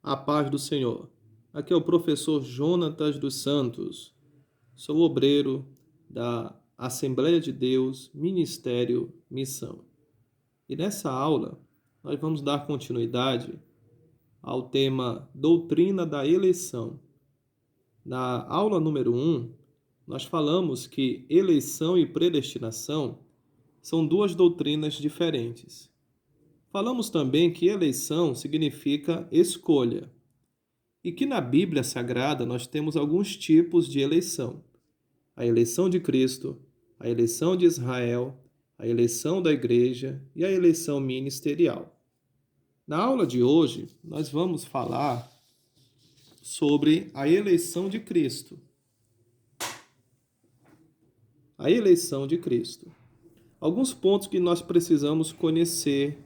A paz do Senhor. Aqui é o professor Jonatas dos Santos. Sou obreiro da Assembleia de Deus, Ministério, Missão. E nessa aula, nós vamos dar continuidade ao tema Doutrina da Eleição. Na aula número 1, nós falamos que eleição e predestinação são duas doutrinas diferentes. Falamos também que eleição significa escolha. E que na Bíblia Sagrada nós temos alguns tipos de eleição. A eleição de Cristo, a eleição de Israel, a eleição da igreja e a eleição ministerial. Na aula de hoje, nós vamos falar sobre a eleição de Cristo. A eleição de Cristo. Alguns pontos que nós precisamos conhecer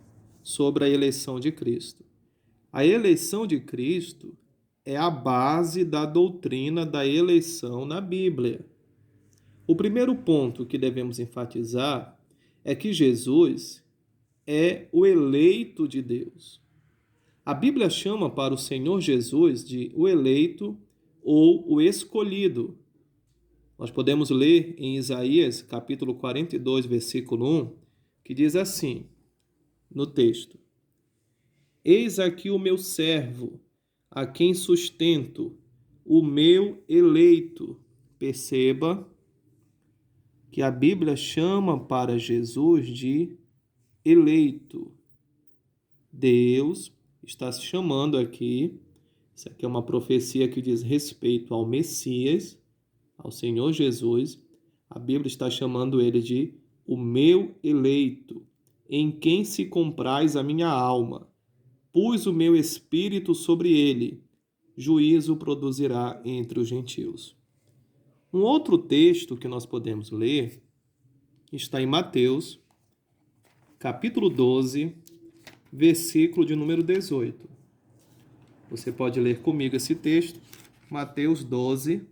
sobre a eleição de Cristo. A eleição de Cristo é a base da doutrina da eleição na Bíblia. O primeiro ponto que devemos enfatizar é que Jesus é o eleito de Deus. A Bíblia chama para o Senhor Jesus de o eleito ou o escolhido. Nós podemos ler em Isaías, capítulo 42, versículo 1, que diz assim, no texto: Eis aqui o meu servo, a quem sustento, o meu eleito. Perceba que a Bíblia chama para Jesus de eleito. Deus está se chamando aqui, isso aqui é uma profecia que diz respeito ao Messias, ao Senhor Jesus. A Bíblia está chamando ele de o meu eleito, em quem se compraz a minha alma. Pus o meu espírito sobre ele, juízo produzirá entre os gentios. Um outro texto que nós podemos ler está em Mateus, capítulo 12, versículo de número 18. Você pode ler comigo esse texto, Mateus 12,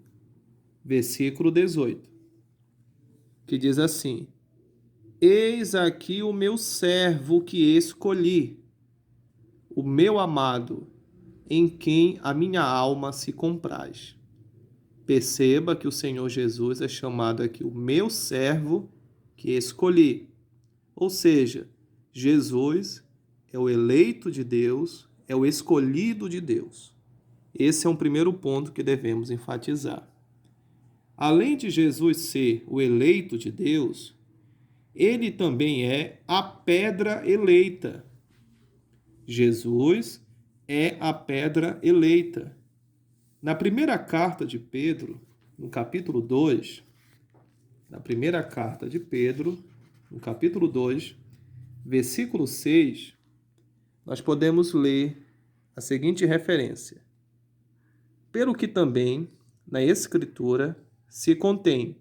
versículo 18, que diz assim: Eis aqui o meu servo que escolhi, o meu amado, em quem a minha alma se compraz. Perceba que o Senhor Jesus é chamado aqui o meu servo que escolhi. Ou seja, Jesus é o eleito de Deus, é o escolhido de Deus. Esse é um primeiro ponto que devemos enfatizar. Além de Jesus ser o eleito de Deus, ele também é a pedra eleita. Jesus é a pedra eleita. Na primeira carta de Pedro, no capítulo 2, na primeira carta de Pedro, no capítulo 2, versículo 6, nós podemos ler a seguinte referência: Pelo que também na Escritura se contém: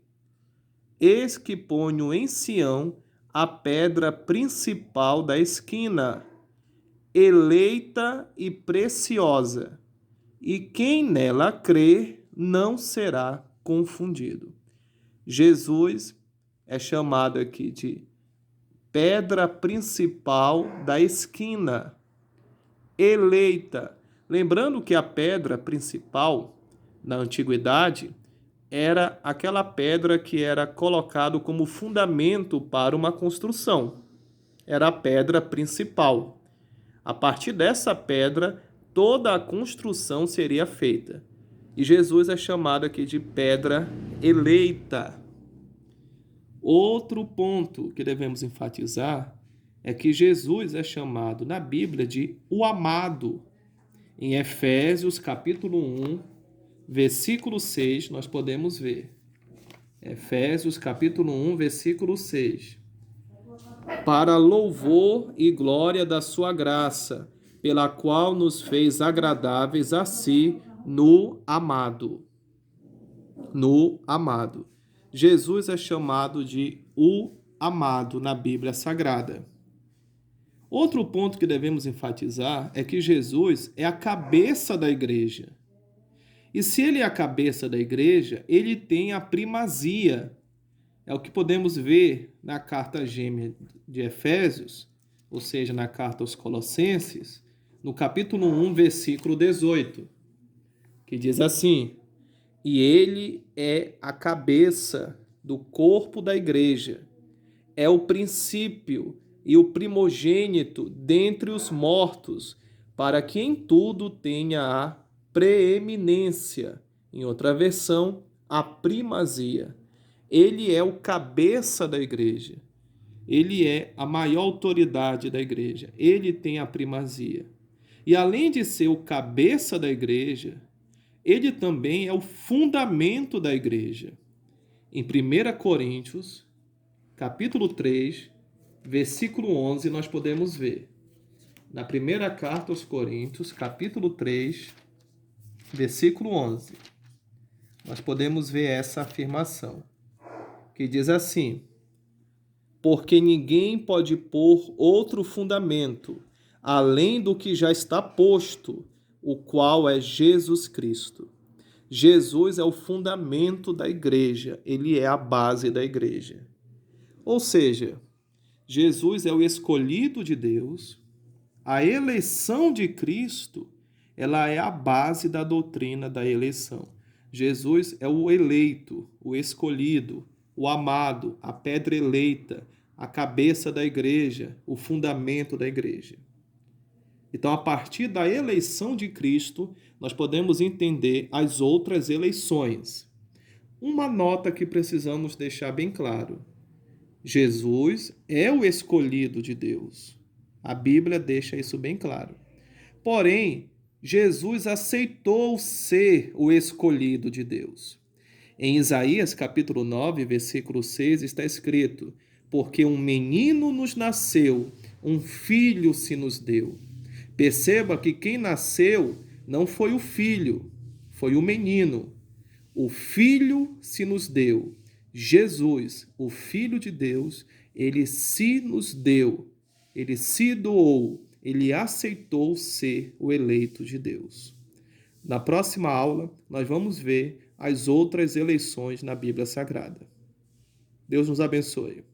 Eis que ponho em Sião a pedra principal da esquina, eleita e preciosa, e quem nela crer não será confundido. Jesus é chamado aqui de pedra principal da esquina, eleita. Lembrando que a pedra principal, na antiguidade, era aquela pedra que era colocado como fundamento para uma construção. Era a pedra principal. A partir dessa pedra, toda a construção seria feita. E Jesus é chamado aqui de pedra eleita. Outro ponto que devemos enfatizar é que Jesus é chamado na Bíblia de o amado. Em Efésios, capítulo 1, versículo 6, nós podemos ver. Efésios, capítulo 1, versículo 6. Para louvor e glória da sua graça, pela qual nos fez agradáveis a si no amado. No amado. Jesus é chamado de o amado na Bíblia Sagrada. Outro ponto que devemos enfatizar é que Jesus é a cabeça da igreja. E se ele é a cabeça da igreja, ele tem a primazia. É o que podemos ver na carta gêmea de Efésios, ou seja, na carta aos Colossenses, no capítulo 1, versículo 18, que diz assim: e ele é a cabeça do corpo da igreja, é o princípio e o primogênito dentre os mortos, para que em tudo tenha a preeminência. Em outra versão, a primazia. Ele é o cabeça da igreja. Ele é a maior autoridade da igreja. Ele tem a primazia. E além de ser o cabeça da igreja, ele também é o fundamento da igreja. Em 1 Coríntios, capítulo 3, versículo 11, nós podemos ver. Na primeira carta aos Coríntios, capítulo 3, versículo 11, nós podemos ver essa afirmação, que diz assim: porque ninguém pode pôr outro fundamento, além do que já está posto, o qual é Jesus Cristo. Jesus é o fundamento da igreja, ele é a base da igreja. Ou seja, Jesus é o escolhido de Deus, a eleição de Cristo, ela é a base da doutrina da eleição. Jesus é o eleito, o escolhido, o amado, a pedra eleita, a cabeça da igreja, o fundamento da igreja. Então, a partir da eleição de Cristo, nós podemos entender as outras eleições. Uma nota que precisamos deixar bem claro: Jesus é o escolhido de Deus. A Bíblia deixa isso bem claro. Porém, Jesus aceitou ser o escolhido de Deus. Em Isaías capítulo 9, versículo 6, está escrito: porque um menino nos nasceu, um filho se nos deu. Perceba que quem nasceu não foi o filho, foi o menino. O filho se nos deu. Jesus, o Filho de Deus, ele se nos deu, ele se doou, ele aceitou ser o eleito de Deus. Na próxima aula, nós vamos ver as outras eleições na Bíblia Sagrada. Deus nos abençoe.